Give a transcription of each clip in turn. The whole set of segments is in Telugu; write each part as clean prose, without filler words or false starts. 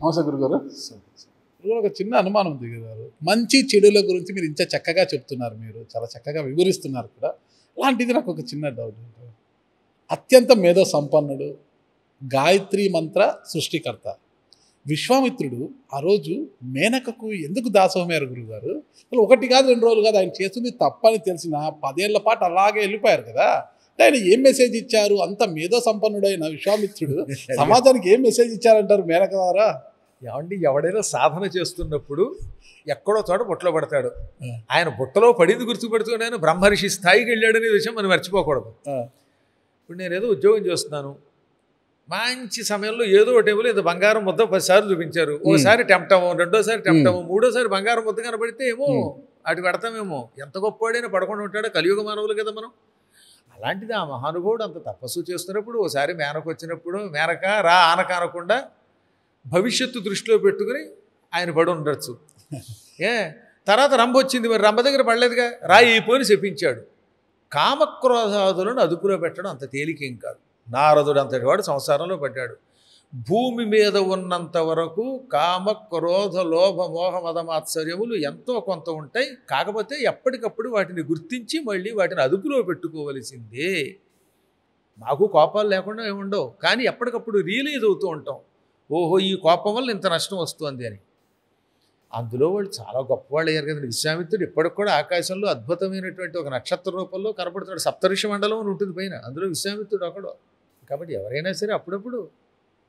నమస్తే గురుగారు. గురుగారు, ఒక చిన్న అనుమానం ఉంది గురుగారు. మంచి చెడుల గురించి మీరు ఇంత చక్కగా చెప్తున్నారు, మీరు చాలా చక్కగా వివరిస్తున్నారు కూడా. అలాంటిది నాకు ఒక చిన్న డౌట్. అత్యంత మేధో సంపన్నుడు, గాయత్రి మంత్ర సృష్టికర్త విశ్వామిత్రుడు ఆ రోజు మేనకకు ఎందుకు దాసోహమయ్యారు గురుగారు? అసలు ఒకటి కాదు, 2 రోజులు కాదు, ఆయన చేస్తుంది తప్పని తెలిసిన 10 ఏళ్ల పాటు అలాగే వెళ్ళిపోయారు కదా. ఆయన ఏం మెసేజ్ ఇచ్చారు? అంత మేధో సంపన్నుడైన విశ్వామిత్రుడు సమాజానికి ఏం మెసేజ్ ఇచ్చారంటారు మేనక ద్వారా? ఏమండి, ఎవడైనా సాధన చేస్తున్నప్పుడు ఎక్కడో చోట బుట్టలో పడతాడు. ఆయన బుట్టలో పడింది గుర్తుపెడుతూనే ఆయన బ్రహ్మర్షి స్థాయికి వెళ్ళాడనే విషయం మనం మర్చిపోకూడదు. ఇప్పుడు నేను ఏదో ఉద్యోగం చేస్తున్నాను, మంచి సమయంలో ఏదో ఒక టేబుల్ ఏదో బంగారం ముద్ద 10 సార్లు చూపించారు. ఒకసారి టెంప్ట్ అవ్వం, రెండోసారి టెంప్ట్ అవ్వం, మూడోసారి బంగారం ముద్ద కనబడితే ఏమో అటు పెడతామేమో. ఎంత గొప్పవాడైనా పడకుండా ఉంటాడో, కలియుగ మానవులు కదా మనం. అలాంటిది ఆ మహానుభావుడు అంత తపస్సు చేస్తున్నప్పుడు ఒకసారి మేనకు వచ్చినప్పుడు మేనక రా ఆనక అనకుండా భవిష్యత్తు దృష్టిలో పెట్టుకుని ఆయన పడి ఉండొచ్చు. తర్వాత రంభ వచ్చింది, మరి రంభ దగ్గర పడలేదుగా, రాయి అయిపోయి చెప్పించాడు. కామక్రోధాదులను అదుపులో పెట్టడం అంత తేలికేం కాదు. నారదుడు అంతటి వాడు సంసారంలో పడ్డాడు. భూమి మీద ఉన్నంత వరకు కామ క్రోధ లోభ మోహ మదమాత్సర్యములు ఎంతో కొంత ఉంటాయి. కాకపోతే ఎప్పటికప్పుడు వాటిని గుర్తించి మళ్ళీ వాటిని అదుపులో పెట్టుకోవలసిందే. మాకు కోపాలు లేకుండా ఏముండవు, కానీ ఎప్పటికప్పుడు రియలైజ్ అవుతూ ఉంటాం, ఓహో ఈ కోపం వల్ల ఇంత నష్టం వస్తుంది అని. అందులో వాళ్ళు చాలా గొప్పవాళ్ళు అయ్యారు కదండి. విశ్వామిత్రుడు ఇప్పటికి కూడా ఆకాశంలో అద్భుతమైనటువంటి ఒక నక్షత్ర రూపంలో కనపడుతున్నాడు. సప్తఋషి మండలం అని ఉంటుంది పైన, అందులో విశ్వామిత్రుడు ఒకడు. కాబట్టి ఎవరైనా సరే అప్పుడప్పుడు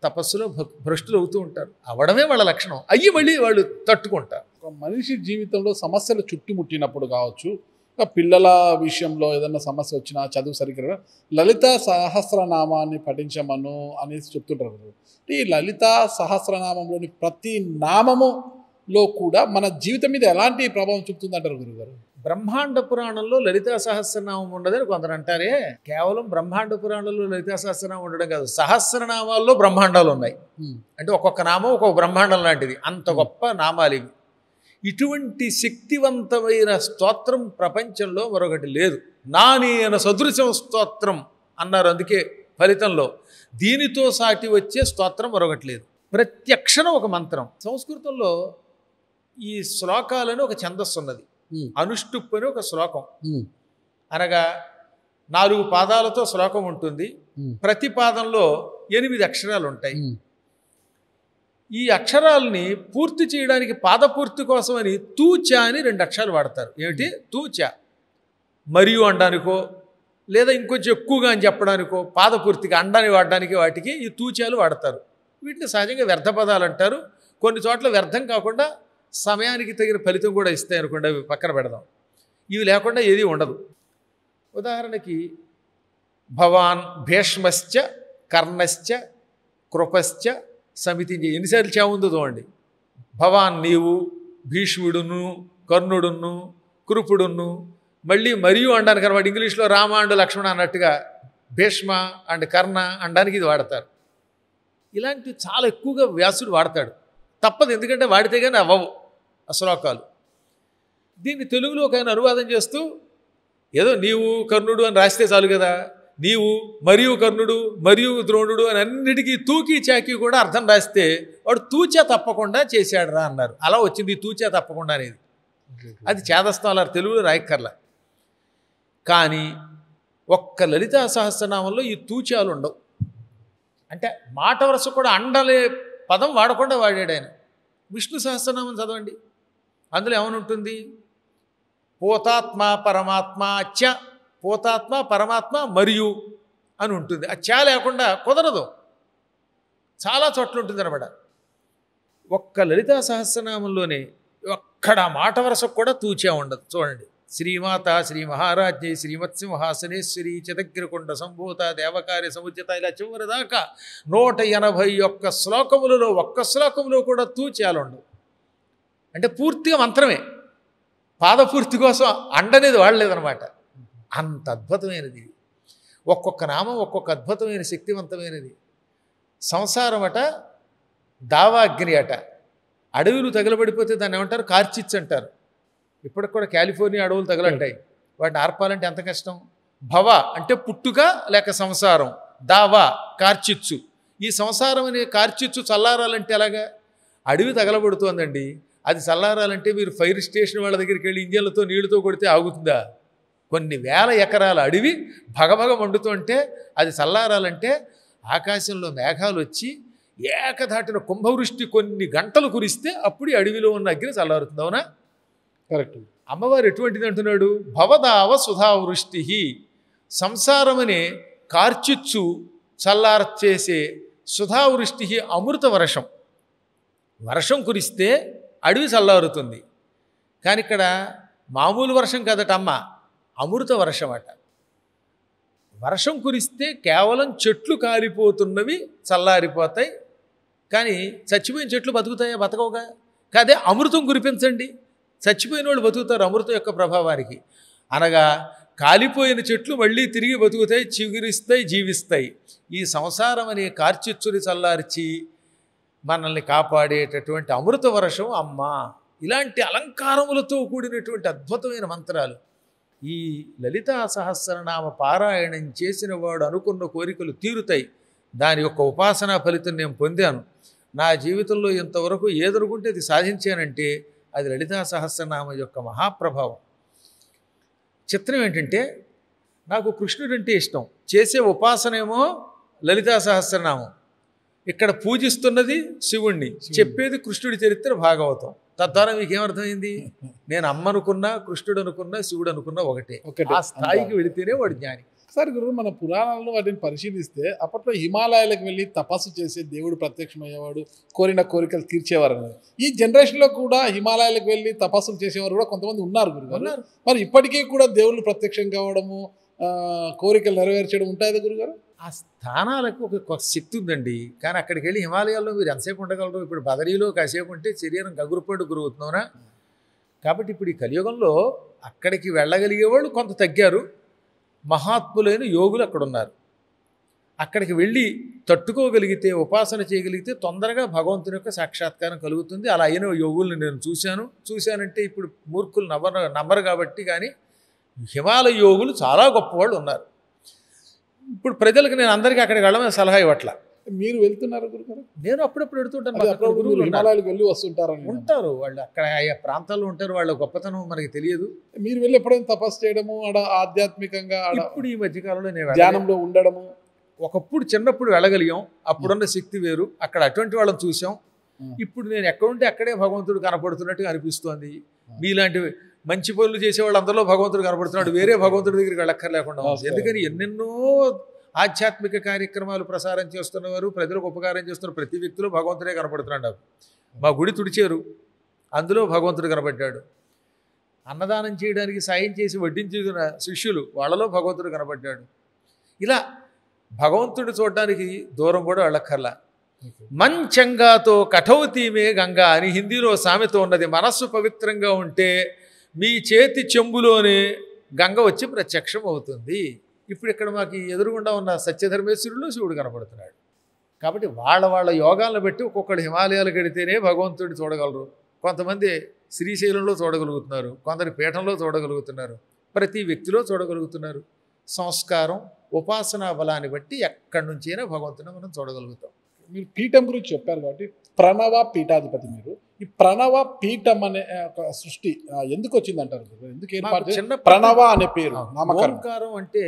తపస్సులో భ్రష్టులు అవుతూ ఉంటారు. అవడమే వాళ్ళ లక్షణం. అయ్యి మళ్ళీ వాళ్ళు తట్టుకుంటారు. ఒక మనిషి జీవితంలో సమస్యలు చుట్టుముట్టినప్పుడు కావచ్చు, పిల్లల విషయంలో ఏదన్నా సమస్య వచ్చినా, చదువు సరిగ్గా లలిత సహస్రనామాన్ని పఠించమను అనేసి చెప్తుంటారు. ఈ లలిత సహస్రనామంలోని ప్రతి నామములో కూడా మన జీవితం మీద ఎలాంటి ప్రభావం చూపుతుందంటారు గురుగారు? బ్రహ్మాండ పురాణంలో లలితా సహస్రనామం ఉండదని కొందరు అంటారే. కేవలం బ్రహ్మాండ పురాణంలో లలితా సహస్రనామం ఉండడం కాదు, సహస్రనామాల్లో బ్రహ్మాండాలు ఉన్నాయి. అంటే ఒక్కొక్క నామం ఒక్కొక్క బ్రహ్మాండం లాంటిది. అంత గొప్ప నామాలు ఇవి. ఇటువంటి శక్తివంతమైన స్తోత్రం ప్రపంచంలో మరొకటి లేదు. నానేన సదృశం స్తోత్రం అన్నారు. అందుకే ఫలితంలో దీనితో సాటి వచ్చే స్తోత్రం మరొకటి లేదు. ప్రతి అక్షరం ఒక మంత్రం. సంస్కృతంలో ఈ శ్లోకాలని ఒక ఛందస్సు ఉన్నది. అనుష్టుప్ అని ఒక శ్లోకం, అనగా 4 పాదాలతో శ్లోకం ఉంటుంది. ప్రతి పాదంలో 8 అక్షరాలు ఉంటాయి. ఈ అక్షరాలని పూర్తి చేయడానికి పాదపూర్తి కోసమని తూచ అని 2 అక్షరాలు వాడతారు. ఏమిటి? తూచ. మరియు అనడానికో లేదా ఇంకొంచెం ఎక్కువగా అని చెప్పడానికో, పాదపూర్తిగా అండాన్ని వాడడానికి వాటికి ఈ తూచాలు వాడతారు. వీటిని సహజంగా వ్యర్థ పదాలు అంటారు. కొన్ని చోట్ల వ్యర్థం కాకుండా సమయానికి తగిన ఫలితం కూడా ఇస్తాయి అనుకోండి, అవి పక్కన పెడదాం. ఇవి లేకుండా ఏది ఉండదు. ఉదాహరణకి భవాన్ భీష్మశ్చ కర్ణశ్చ కృపశ్చ సమితి. ఎన్నిసార్లు చావుందో చూడండి. భవాన్ నీవు, భీష్ముడును, కర్ణుడును, కృపుడును, మళ్ళీ మరియు అనడానికి అనమాట. ఇంగ్లీష్లో రామ అండ్ లక్ష్మణ అన్నట్టుగా భీష్మ అండ్ కర్ణ అనడానికి ఇది వాడతారు. ఇలాంటివి చాలా ఎక్కువగా వ్యాసుడు వాడతాడు. తప్పదు, ఎందుకంటే వాడితే కానీ అవ్వవు ఆ శ్లోకాలు. దీన్ని తెలుగులోకి ఆయన అనువాదం చేస్తూ ఏదో నీవు కర్ణుడు అని రాస్తే చాలు కదా, నీవు మరియు కర్ణుడు మరియు ద్రోణుడు అని అన్నిటికీ తూకీ చాకీ కూడా అర్థం రాస్తే వాడు తూచా తప్పకుండా చేశాడు రా అన్నారు. అలా వచ్చింది తూచా తప్పకుండా అనేది. అది చేదస్తాం, అలా తెలుగులో రాయక్కర్లా. కానీ ఒక్క లలితా సహస్రనామంలో ఈ తూచాలు ఉండవు. అంటే మాట వరుస కూడా అండలే పదం వాడకుండా వాడాడు ఆయన. విష్ణు సహస్రనామం చదవండి, అందులో ఏమనుంటుంది? పోతాత్మ పరమాత్మ చ, పోతాత్మ పరమాత్మ మరియు అని ఉంటుంది. ఆ చ లేకుండా కుదరదు, చాలా చోట్ల ఉంటుంది అనమాట. ఒక్క లలితా సహస్రనామంలోనే ఒక్కడ మాట వరుసకు కూడా తూచా ఉండదు. చూడండి, శ్రీమాత శ్రీ మహారాజ్ఞి శ్రీమత్సింహాసనేశ్వరి చదగ్రకొండ సంభూత దేవకార్య సముచిత, ఇలా చివరి దాకా 181 శ్లోకములలో ఒక్క శ్లోకంలో కూడా తూచాలు ఉండవు. అంటే పూర్తిగా మంత్రమే, పాదపూర్తి కోసం అండనేది వాడలేదనమాట. అంత అద్భుతమైనది. ఒక్కొక్క నామం ఒక్కొక్క అద్భుతమైన శక్తివంతమైనది. సంసారం అట దావాగ్ని అట. అడవులు తగలబడిపోతే దాన్ని ఏమంటారు? కార్చిచ్చు అంటారు. ఇప్పటికి కూడా కాలిఫోర్నియా అడవులు తగలంటాయి. వాటిని ఆర్పాలంటే ఎంత కష్టం. భవ అంటే పుట్టుక లేక సంసారం, దావా కార్చిచ్చు. ఈ సంసారం అనే కార్చిచ్చు చల్లారాలంటే ఎలాగా? అడవి తగలబడుతోందండి, అది చల్లారాలంటే మీరు ఫైర్ స్టేషన్ వాళ్ళ దగ్గరికి వెళ్ళి ఇంజన్లతో నీళ్లతో కొడితే ఆగుతుందా? కొన్ని వేల ఎకరాల అడవి భగభగ మండుతుంటే అది చల్లారాలంటే ఆకాశంలో మేఘాలు వచ్చి ఏకధాటిన కుంభవృష్టి కొన్ని గంటలు కురిస్తే అప్పుడు ఈ అడవిలో ఉన్న అగ్ని చల్లారుతుంది. అవునా? కరెక్ట్. అమ్మవారు ఎటువంటిది అంటున్నాడు? భవదావ సుధావృష్టి, సంసారమనే కార్చిచ్చు చల్లార్చేసే సుధావృష్టి అమృత వర్షం. వర్షం కురిస్తే అడవి చల్లారుతుంది. కానీ ఇక్కడ మామూలు వర్షం కదట అమ్మ, అమృత వర్షం అట. వర్షం కురిస్తే కేవలం చెట్లు కాలిపోతున్నవి చల్లారిపోతాయి, కానీ చచ్చిపోయిన చెట్లు బతుకుతాయా? బతకవుగా. కాదే అమృతం కురిపించండి, చచ్చిపోయిన వాళ్ళు బతుకుతారు అమృతం యొక్క ప్రభావానికి. అనగా కాలిపోయిన చెట్లు మళ్ళీ తిరిగి బతుకుతాయి, చిగురిస్తాయి, జీవిస్తాయి. ఈ సంసారం అనే కార్చిచ్చుని చల్లార్చి మనల్ని కాపాడేటటువంటి అమృత వర్షం అమ్మ. ఇలాంటి అలంకారములతో కూడినటువంటి అద్భుతమైన మంత్రాలు. ఈ లలితా సహస్రనామ పారాయణం చేసిన వాడు అనుకున్న కోరికలు తీరుతాయి. దాని యొక్క ఉపాసనా ఫలితం నేను పొందాను. నా జీవితంలో ఇంతవరకు ఏదనుకుంటే అది సాధించానంటే అది లలితా సహస్రనామ యొక్క మహాప్రభావం. చిత్రం ఏంటంటే, నాకు కృష్ణుడు అంటే ఇష్టం, చేసే ఉపాసనేమో లలితా సహస్రనామం, ఇక్కడ పూజిస్తున్నది శివుణ్ణి, చెప్పేది కృష్ణుడి చరిత్ర భాగవతం. తద్వారా మీకు ఏమర్థమైంది? నేను అమ్మ అనుకున్నా, కృష్ణుడు అనుకున్నా, శివుడు అనుకున్నా ఒకటే. ఆ స్థాయికి వెళితేనే వాడు జ్ఞాని. ఒకసారి గురువు మన పురాణాలను వాటిని పరిశీలిస్తే అప్పట్లో హిమాలయాలకు వెళ్ళి తపస్సు చేసే దేవుడు ప్రత్యక్షమయ్యేవాడు, కోరిన కోరికలు తీర్చేవారు అనేది. ఈ జనరేషన్లో కూడా హిమాలయాలకు వెళ్ళి తపస్సులు చేసేవారు కూడా కొంతమంది ఉన్నారు గురుగారు. మరి ఇప్పటికీ కూడా దేవుళ్ళు ప్రత్యక్షం కావడము, కోరికలు నెరవేర్చడం ఉంటాయి గురుగారు. ఆ స్థానాలకు ఒక శక్తి ఉందండి. కానీ అక్కడికి వెళ్ళి హిమాలయాల్లో మీరు ఎంతసేపు ఉండగలరు? ఇప్పుడు బదరీలో కాసేపు ఉంటే శరీరం గగురుపాటు గురవుతున్నావునా. కాబట్టి ఇప్పుడు ఈ కలియుగంలో అక్కడికి వెళ్ళగలిగే వాళ్ళు కొంత తగ్గారు. మహాత్ములైన యోగులు అక్కడ ఉన్నారు. అక్కడికి వెళ్ళి తట్టుకోగలిగితే, ఉపాసన చేయగలిగితే తొందరగా భగవంతుని యొక్క సాక్షాత్కారం కలుగుతుంది. అలా అయిన యోగుల్ని నేను చూశానంటే ఇప్పుడు మూర్ఖులు నమ్మరు కాబట్టి. కానీ హిమాలయ యోగులు చాలా గొప్పవాళ్ళు ఉన్నారు. ఇప్పుడు ప్రజలకు నేను అందరికీ అక్కడికి వెళ్ళమని సలహా ఇవ్వట్ల. మీరు వెళ్తున్నారు గురుగారు? నేను అప్పుడప్పుడు వెళుతుంటాను. హిమాలయాలకు వెళ్ళి వస్తుంటారు. ఉంటారు వాళ్ళు అక్కడ, ఆయా ప్రాంతాల్లో ఉంటారు. వాళ్ళ గొప్పతనం మనకి తెలియదు. మీరు వెళ్ళి ఎప్పుడైనా తపస్సు చేయడము, ఆధ్యాత్మికంగా ఇప్పుడు ఈ మధ్యకాలంలో నేను ధ్యానంలో ఉండడము, ఒకప్పుడు చిన్నప్పుడు వెళ్ళగలిగాం, అప్పుడున్న శక్తి వేరు. అక్కడ అటువంటి వాళ్ళని చూసాం. ఇప్పుడు నేను ఎక్కడుంటే అక్కడే భగవంతుడు కనపడుతున్నట్టుగా అనిపిస్తోంది. మీలాంటి మంచి పనులు చేసేవాళ్ళు అందరిలో భగవంతుడు కనపడుతున్నాడు, వేరే భగవంతుడి దగ్గరికి వెళ్ళక్కర్లేకుండా. ఎందుకని ఎన్నెన్నో ఆధ్యాత్మిక కార్యక్రమాలు ప్రసారం చేస్తున్నవారు, ప్రజలకు ఉపకారం చేస్తున్న ప్రతి వ్యక్తిలో భగవంతుడే కనపడుతున్నాడు. నాకు మా గుడి తుడిచారు, అందులో భగవంతుడు కనపడ్డాడు. అన్నదానం చేయడానికి సాయం చేసి వడ్డించిన శిష్యులు, వాళ్ళలో భగవంతుడు కనపడ్డాడు. ఇలా భగవంతుడు చూడడానికి దూరం కూడా వెళ్ళక్కర్లా. మంచంగాతో కఠౌతీమే గంగా అని హిందీలో సామెత ఉన్నది. మనస్సు పవిత్రంగా ఉంటే మీ చేతి చెంబులోనే గంగ వచ్చి ప్రత్యక్షం అవుతుంది. ఇప్పుడు ఇక్కడ మాకు ఎదురుగుండా ఉన్న సత్యధర్మేశ్వరుడు శివుడు కనపడుతున్నాడు. కాబట్టి వాళ్ళ యోగాలను బట్టి ఒక్కొక్కడు హిమాలయాలకు వెడితేనే భగవంతుడిని చూడగలరు. కొంతమంది శ్రీశైలంలో చూడగలుగుతున్నారు, కొందరు పీఠంలో చూడగలుగుతున్నారు, ప్రతి వ్యక్తిలో చూడగలుగుతున్నారు. సంస్కారం, ఉపాసనా బలాన్ని బట్టి ఎక్కడి నుంచైనా భగవంతుని మనం చూడగలుగుతాం. మీరు పీఠం గురించి చెప్పారు కాబట్టి ప్రణవ పీఠాధిపతి మీరు. ఈ ప్రణవ పీఠం అనే ఒక సృష్టి ఎందుకు వచ్చింది అంటారు? ఎందుకు ఏర్పాటు? చిన్న ప్రణవ అనే పేరు ఓంకారం అంటే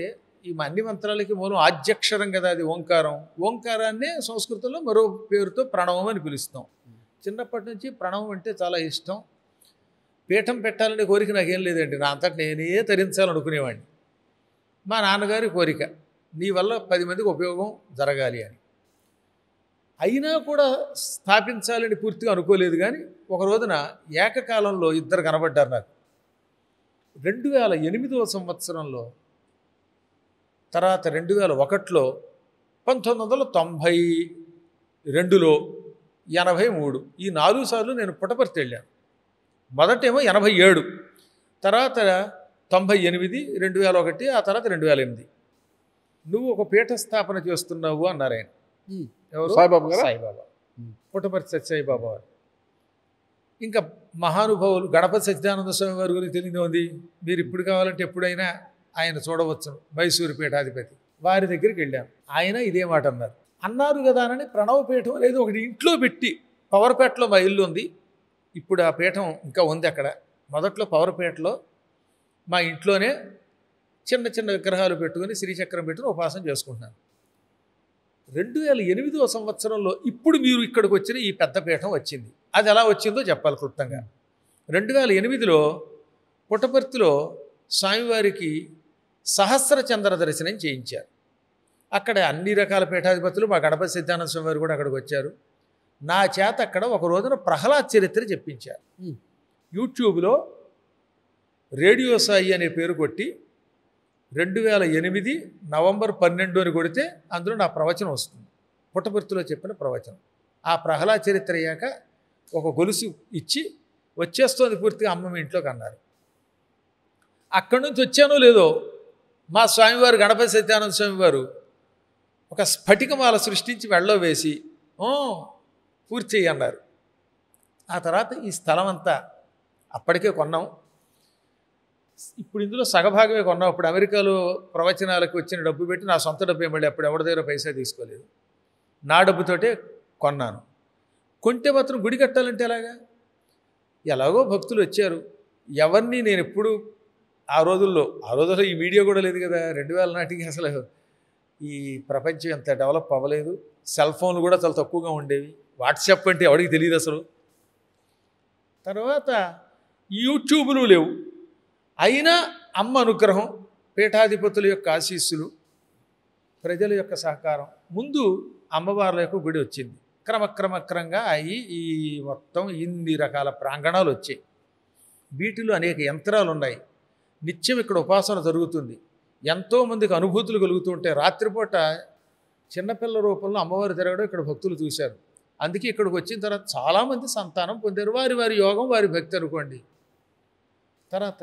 ఈ అన్ని మంత్రాలకి మూలం ఆద్యక్షరం కదా, అది ఓంకారం. ఓంకారాన్నే సంస్కృతంలో మరో పేరుతో ప్రణవం అని పిలుస్తాం. చిన్నప్పటి నుంచి ప్రణవం అంటే చాలా ఇష్టం. పీఠం పెట్టాలనే కోరిక నాకేం లేదండి, నా అంతటి నేనే తరించాలనుకునేవాడిని. మా నాన్నగారి కోరిక, నీ వల్ల 10 మందికి ఉపయోగం జరగాలి అని. అయినా కూడా స్థాపించాలని పూర్తిగా అనుకోలేదు. కానీ ఒక రోజున ఏకకాలంలో ఇద్దరు కనబడ్డారు నాకు. 2008వ సంవత్సరంలో, తర్వాత 2001లో, 1992లో, 83 ఈ 4 సార్లు నేను పుట్టపర్తి వెళ్ళాను. మొదటేమో 87, తర్వాత 98, 2001, ఆ తర్వాత 2008. నువ్వు ఒక పీఠ స్థాపన చేస్తున్నావు అన్నారు ఆయన. ఎవరు? సాయిబాబా గారు. సాయిబాబా, పుట్టపర్తి సత్యసాయిబాబా వారు. ఇంకా మహానుభావులు గణపతి సచ్చిదానంద స్వామి వారి గురించి తెలియదు ఉంది. మీరు ఇప్పుడు కావాలంటే ఎప్పుడైనా ఆయన చూడవచ్చు, మైసూరు పీఠాధిపతి. వారి దగ్గరికి వెళ్ళాను. ఆయన ఇదే మాట అన్నారు. అన్నారు కదా అని ప్రణవపీఠం అనేది ఒకటి ఇంట్లో పెట్టి పవర్పేటలో మా ఇల్లు ఉంది. ఇప్పుడు ఆ పీఠం ఇంకా ఉంది అక్కడ. మొదట్లో పవర్పేటలో మా ఇంట్లోనే చిన్న చిన్న విగ్రహాలు పెట్టుకుని శ్రీచక్రం పెట్టుకుని ఉపాసన చేసుకుంటున్నాను. 2008వ సంవత్సరంలో ఇప్పుడు మీరు ఇక్కడికి వచ్చిన ఈ పెద్ద పీఠం వచ్చింది. అది ఎలా వచ్చిందో చెప్పాలి క్లుప్తంగా. 2008లో పుట్టపర్తిలో స్వామివారికి సహస్ర చంద్ర దర్శనం చేయించారు. అక్కడ అన్ని రకాల పీఠాధిపతులు, మా గణపతి సిద్ధానంద స్వామి వారు కూడా అక్కడికి వచ్చారు. నా చేత అక్కడ ఒక రోజున ప్రహ్లాద్ చరిత్ర చెప్పించారు. యూట్యూబ్లో రేడియో సాయి అనే పేరు కొట్టి 2008 నవంబర్ 12 అని కొడితే అందులో నా ప్రవచనం వస్తుంది. పుట్టపర్తిలో చెప్పిన ప్రవచనం. ఆ ప్రహ్లాద్ చరిత్ర అయ్యాక ఒక గొలుసు ఇచ్చి వచ్చేస్తోంది పూర్తిగా అమ్మ మీ ఇంట్లోకి అన్నారు. అక్కడి నుంచి వచ్చానో లేదో మా స్వామివారు గణపతి సత్యానంద స్వామి వారు ఒక స్ఫటికమాల సృష్టించి వెళ్ళో వేసి పూర్తి చెయ్యి అన్నారు. ఆ తర్వాత ఈ స్థలం అంతా అప్పటికే కొన్నాం. ఇప్పుడు ఇందులో సగభాగమే కొన్నాం. అప్పుడు అమెరికాలో ప్రవచనాలకు వచ్చిన డబ్బు పెట్టి నా సొంత డబ్బు మళ్ళీ అప్పుడు ఎవరి దగ్గర పైసా తీసుకోలేదు. నా డబ్బుతోటే కొన్నాను. కొంటే మాత్రం గుడి కట్టాలంటే ఎలాగా? ఎలాగో భక్తులు వచ్చారు. ఎవరిని నేను ఎప్పుడు ఆ రోజుల్లో ఈ మీడియా కూడా లేదు కదా. 2000 నాటికి అసలు ఈ ప్రపంచం ఎంత డెవలప్ అవ్వలేదు. సెల్ ఫోన్లు కూడా చాలా తక్కువగా ఉండేవి. వాట్సాప్ అంటే ఎవరికి తెలియదు అసలు. తర్వాత యూట్యూబ్లు లేవు. అయినా అమ్మ అనుగ్రహం, పీఠాధిపతుల యొక్క ఆశీస్సులు, ప్రజల యొక్క సహకారం, ముందు అమ్మవార్ల యొక్క గుడి వచ్చింది. క్రమక్రమంగా అయ్యి ఈ మొత్తం ఇన్ని రకాల ప్రాంగణాలు వచ్చాయి. వీటిలో అనేక యంత్రాలు ఉన్నాయి. నిత్యం ఇక్కడ ఉపాసన జరుగుతుంది. ఎంతోమందికి అనుభూతులు కలుగుతూ ఉంటాయి. రాత్రిపూట చిన్నపిల్ల రూపంలో అమ్మవారు తిరగడం ఇక్కడ భక్తులు చూశారు. అందుకే ఇక్కడికి వచ్చిన తర్వాత చాలామంది సంతానం పొందారు. వారి వారి యోగం, వారి భక్తి అనుకోండి. తర్వాత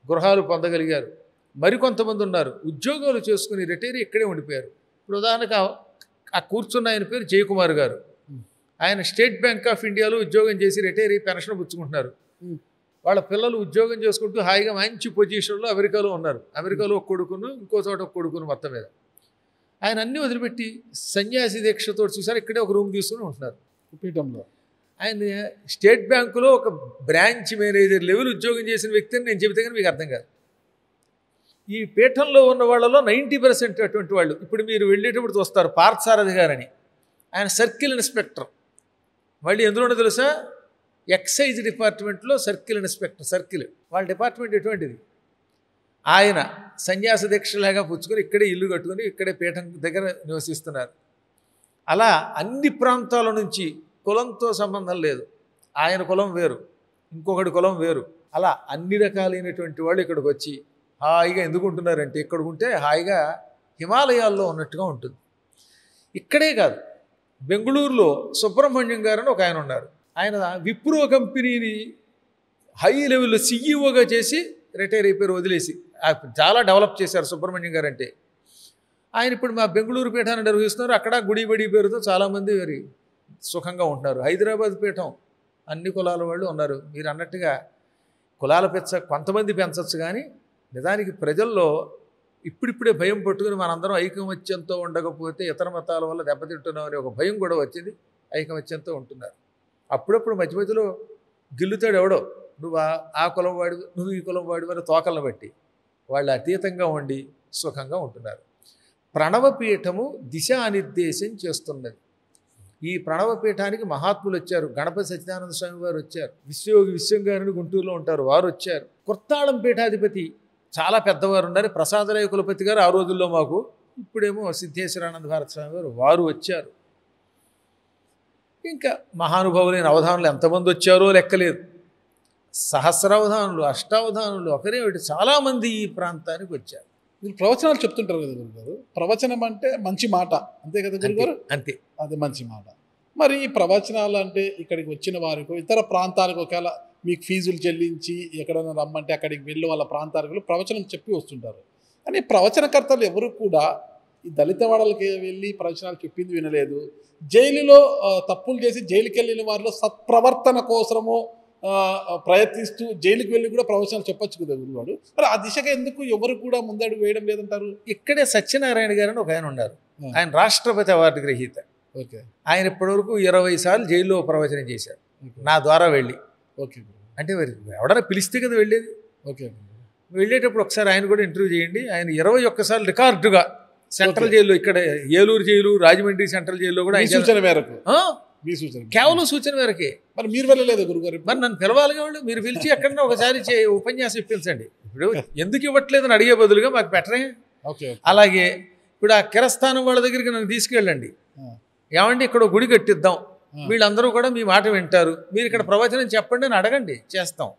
గృహాలు పొందగలిగారు. మరికొంతమంది ఉన్నారు ఉద్యోగాలు చేసుకుని రిటైర్ ఇక్కడే ఉండిపోయారు. ఇప్పుడు ఉదాహరణకు ఆ కూర్చున్న ఆయన పేరు జయకుమార్ గారు. ఆయన స్టేట్ బ్యాంక్ ఆఫ్ ఇండియాలో ఉద్యోగం చేసి రిటైర్ అయ్యి పెన్షన్ పుచ్చుకుంటున్నారు. వాళ్ళ పిల్లలు ఉద్యోగం చేసుకుంటూ హాయిగా మంచి పొజిషన్లో అమెరికాలో ఉన్నారు. అమెరికాలో ఒక కొడుకును, ఇంకో చోట ఒక కొడుకును, మొత్తం మీద ఆయన అన్నీ వదిలిపెట్టి సన్యాసి దీక్షతో చూసారు ఇక్కడే ఒక రూమ్ తీసుకుని ఉంటున్నారు పీఠంలో. ఆయన స్టేట్ బ్యాంకులో ఒక బ్రాంచ్ మేనేజర్ లెవెల్ ఉద్యోగం చేసిన వ్యక్తి అని నేను చెబితే కానీ మీకు అర్థం కాదు. ఈ పీఠంలో ఉన్న వాళ్ళలో 90% అటువంటి వాళ్ళు ఇప్పుడు మీరు వెళ్ళేటప్పుడు చూస్తారు. పార్థసారథి గారని ఆయన సర్కిల్ ఇన్స్పెక్టర్. మళ్ళీ ఎందులోనో తెలుసా? ఎక్సైజ్ డిపార్ట్మెంట్లో సర్కిల్ ఇన్స్పెక్టర్. సర్కిల్ వాళ్ళ డిపార్ట్మెంట్ ఎటువంటిది. ఆయన సన్యాస దీక్షలాగా పుచ్చుకొని ఇక్కడే ఇల్లు కట్టుకొని ఇక్కడే పీఠం దగ్గర నివసిస్తున్నారు. అలా అన్ని ప్రాంతాల నుంచి, కులంతో సంబంధం లేదు. ఆయన కులం వేరు, ఇంకొకటి కులం వేరు. అలా అన్ని రకాలైనటువంటి వాళ్ళు ఇక్కడికి వచ్చి హాయిగా ఎందుకు ఉంటున్నారంటే ఇక్కడికి ఉంటే హాయిగా హిమాలయాల్లో ఉన్నట్టుగా ఉంటుంది. ఇక్కడే కాదు, బెంగళూరులో సుబ్రహ్మణ్యం గారు అని ఒక ఆయన ఉన్నారు. ఆయన విప్రో కంపెనీని హై లెవెల్లో సిఈఓగా చేసి రిటైర్ అయిపోయారు, వదిలేసి. చాలా డెవలప్ చేశారు సుబ్రహ్మణ్యం గారు అంటే. ఆయన ఇప్పుడు మా బెంగళూరు పీఠాన్ని నిర్వహిస్తున్నారు. అక్కడ గుడి బడి పేరుతో చాలామంది మరి సుఖంగా ఉంటున్నారు. హైదరాబాద్ పీఠం అన్ని కులాల వాళ్ళు ఉన్నారు. మీరు అన్నట్టుగా కులాల కొంతమంది పెంచవచ్చు, కానీ నిజానికి ప్రజల్లో ఇప్పుడిప్పుడే భయం పట్టుకుని మనందరం ఐకమత్యంతో ఉండకపోతే ఇతర మతాల వల్ల దెబ్బతింటున్నాం అనే ఒక భయం కూడా వచ్చింది. ఐకమత్యంతో ఉంటున్నారు. అప్పుడప్పుడు మధ్య మధ్యలో గిల్లుతాడు ఎవడో, నువ్వు ఆ కులం వాడి, నువ్వు ఈ కులం వాడి అని తోకలను బట్టి వాళ్ళు అతీతంగా ఉండి సుఖంగా ఉంటున్నారు. ప్రణవపీఠము దిశానిర్దేశం చేస్తున్నది. ఈ ప్రణవపీఠానికి మహాత్ములు వచ్చారు. గణపతి సత్యానంద స్వామి వారు వచ్చారు. విశ్వయోగి విశ్వం గారిని గుంటూరులో ఉంటారు, వారు వచ్చారు. కుర్తాళం పీఠాధిపతి చాలా పెద్దవారు ఉన్నారు, ప్రసాదరాయ కులపతి గారు. ఆ రోజుల్లో మాకు, ఇప్పుడేమో సిద్ధేశ్వరానంద భారత స్వామి వారు, వారు వచ్చారు. ఇంకా మహానుభావులైన అవధానులు ఎంతమంది వచ్చారో లెక్కలేదు. సహస్రావధానులు, అష్టావధానులు, ఒకరేమిటి చాలామంది ఈ ప్రాంతానికి వచ్చారు. మీరు ప్రవచనాలు చెప్తుంటారు కదా గురుగారు. ప్రవచనం అంటే మంచి మాట, అంతే కదా గురుగారు? అంతే, అది మంచి మాట. మరి ఈ ప్రవచనాలు అంటే ఇక్కడికి వచ్చిన వారికి ఇతర ప్రాంతాలకు ఒకవేళ మీకు ఫీజులు చెల్లించి ఎక్కడైనా రమ్మంటే అక్కడికి వెళ్ళి వాళ్ళ ప్రాంతాలకు ప్రవచనం చెప్పి వస్తుంటారు. కానీ ప్రవచనకర్తలు ఎవరు కూడా ఈ దళిత వాడలకి వెళ్ళి ప్రవచనాలు చెప్పింది వినలేదు. జైలులో తప్పులు చేసి జైలుకి వెళ్ళిన వారిలో సత్ప్రవర్తన కోసము ప్రయత్నిస్తూ జైలుకి వెళ్ళి కూడా ప్రవచనాలు చెప్పొచ్చు కదా గురువాడు. మరి ఆ దిశగా ఎందుకు ఎవరు కూడా ముందడుగు వేయడం లేదంటారు? ఇక్కడే సత్యనారాయణ గారు అని ఒక ఆయన ఉన్నారు. ఆయన రాష్ట్రపతి అవార్డు గ్రహీత. ఓకే ఆయన ఇప్పటివరకు 20 సార్లు జైల్లో ప్రవచనం చేశారు నా ద్వారా వెళ్ళి. ఓకే గురుగారు. అంటే మరి ఎవడన్నా పిలిస్తే కదా వెళ్ళేది. ఓకే వెళ్ళేటప్పుడు ఒకసారి ఆయన కూడా ఇంటర్వ్యూ చేయండి. ఆయన 21 సార్లు రికార్డుగా సెంట్రల్ జైల్లో, ఇక్కడ ఏలూరు జైలు, రాజమండ్రి సెంట్రల్ జైల్లో కూడా మీ సూచన మేరకు మీ సూచన కేవలం సూచన మేరకే. మరి మీరు వెళ్ళలేదు గురుగారు? మరి నన్ను పిలవాలిగా వాళ్ళు. మీరు పిలిచి ఎక్కడన్నా ఒకసారి ఉపన్యాసం ఇప్పించండి. ఇప్పుడు ఎందుకు ఇవ్వట్లేదని అడిగే బదులుగా మాకు బెటరే. ఓకే అలాగే ఇప్పుడు ఆ కిరస్థానం వాళ్ళ దగ్గరికి నన్ను తీసుకెళ్ళండి. ఏమండి ఇక్కడ గుడి కట్టిద్దాం, వీళ్ళందరూ కూడా మీ మాట వింటారు, మీరు ఇక్కడ ప్రవచనం చెప్పండి అని అడగండి, చేస్తాం.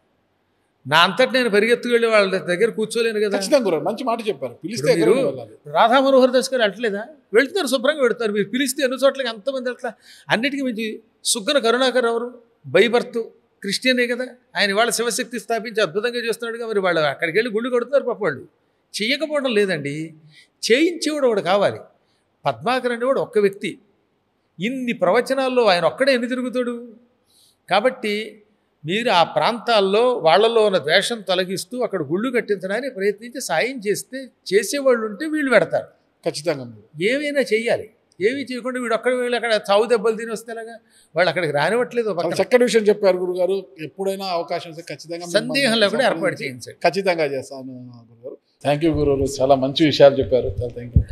నా అంతటి నేను పరిగెత్తుకెళ్ళి వాళ్ళ దగ్గర కూర్చోలేను కదా. ఖచ్చితంగా గురుగారు, మంచి మాట చెప్పారు. పిలిస్తే మీరు వెళ్ళాలి. రాధా మనోహర్ దాస్ గారు అట్లేదా? వెళ్తారు, శుభ్రంగా పెడతారు. మీరు పిలిస్తే ఎన్ని చోట్లకి ఎంతమంది అట్లా. అన్నిటికీ మించి సుగ్గన కరుణాకర్ ఎవరు? బైబర్త్ క్రిస్టియనే కదా. ఆయన వాళ్ళ శివశక్తి స్థాపించి అద్భుతంగా చేస్తున్నాడుగా. మరి వాళ్ళు అక్కడికి వెళ్ళి గుళ్ళు కొడుతున్నారు పాప. వాళ్ళు చెయ్యకపోవడం లేదండి, చేయించేవాడు ఒకడు కావాలి. పద్మాకర్ అనేవాడు ఒక్క వ్యక్తి, ఇన్ని ప్రవచనాల్లో ఆయన ఒక్కడే ఎన్ని తిరుగుతాడు. కాబట్టి మీరు ఆ ప్రాంతాల్లో వాళ్ళలో ఉన్న ద్వేషం తొలగిస్తూ అక్కడ గుళ్ళు కట్టించడానికి ప్రయత్నించి సాయం చేస్తే, చేసేవాళ్ళు ఉంటే వీళ్ళు పెడతారు. ఖచ్చితంగా ఏమైనా చెయ్యాలి. ఏమీ చేయకుండా వీడు ఒక్కడ వీళ్ళు అక్కడ చావు దెబ్బలు తిని వస్తేలాగా వాళ్ళు అక్కడికి రానివ్వట్లేదు. చక్కటి విషయం చెప్పారు గురుగారు. ఎప్పుడైనా అవకాశం ఖచ్చితంగా సందేహం లేకుండా ఏర్పాటు చేయించండి. ఖచ్చితంగా చేస్తాను గురుగారు. థ్యాంక్ యూ గురుగారు, చాలా మంచి విషయాలు చెప్పారు. Thank you.